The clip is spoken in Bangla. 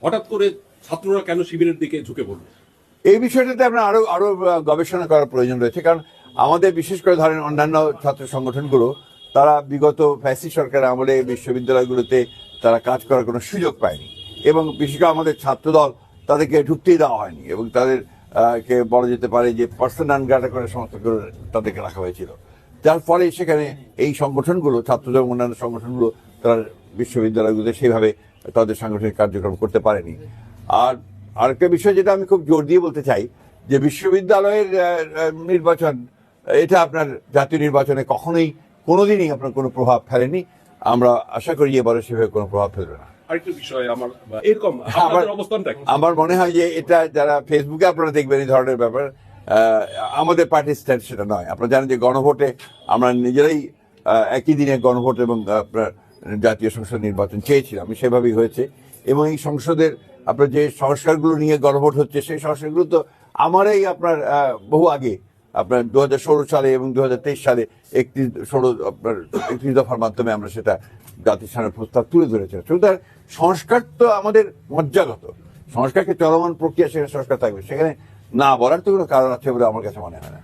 হঠাৎ করে ছাত্ররা কেন শিবিরের দিকে ঝুঁকে পড়ল? এই বিষয়টাতে আপনার আরো আরো গবেষণা করার প্রয়োজন রয়েছে, কারণ আমাদের বিশেষ করে ধরেন অন্যান্য ছাত্র সংগঠনগুলো তারা বিগত ফ্যাসিস্ট সরকারের আমলে বিশ্ববিদ্যালয়গুলোতে তারা কাজ করার কোনো সুযোগ পায়নি, এবং বিশেষ করে আমাদের ছাত্রদল তাদেরকে ঢুকতেই দেওয়া হয়নি, এবং তাদের কে বলা যেতে পারে যে পার্সন নন গ্রাটা করে সমস্ত করে তাদেরকে রাখা হয়েছিল। যার ফলে সেখানে এই সংগঠনগুলো, ছাত্রদল অন্যান্য সংগঠনগুলো তারা বিশ্ববিদ্যালয়গুলোতে সেইভাবে তাদের সাংগঠনিক কার্যক্রম করতে পারেনি। আর আরেকটা বিষয় যেটা আমি খুব জোর দিয়ে বলতে চাই, যে বিশ্ববিদ্যালয়ের নির্বাচন এটা আপনার জাতীয় নির্বাচনে কখনোই কোনোদিনই আপনার কোনো প্রভাব ফেলেনি। আমরা আশা করি এবারে সেভাবে কোনো প্রভাব ফেলবে না। আরেকটা বিষয় আমার এরকম আপনাদের অবস্থানটা কি? আমার মনে হয় যে এটা যারা ফেসবুকে আপনারা দেখবেন এই ধরনের ব্যাপার, আমাদের পার্টির স্ট্যান্ড সেটা নয়। আপনারা জানেন যে গণভোটে আমরা নিজেরাই একই দিনে গণভোট এবং আপনার জাতীয় সংসদ নির্বাচন চেয়েছিলাম, সেভাবেই হয়েছে। এবং এই সংসদের আপনার যে সংস্কারগুলো নিয়ে গণভোট হচ্ছে, সেই সংস্কারগুলো তো আমারই আপনার বহু আগে আপনার 2016 সালে এবং 2023 সালে 31 দফার মাধ্যমে আমরা সেটা জাতির সামনে প্রস্তাব তুলে ধরেছিলাম। সুতরাং সংস্কার তো আমাদের মজ্জাগত, সংস্কারকে চলমান প্রক্রিয়া, সেখানে সংস্কার থাকবে, সেখানে না বলার তো কোনো কারণ আছে বলে আমার কাছে মনে হয় না।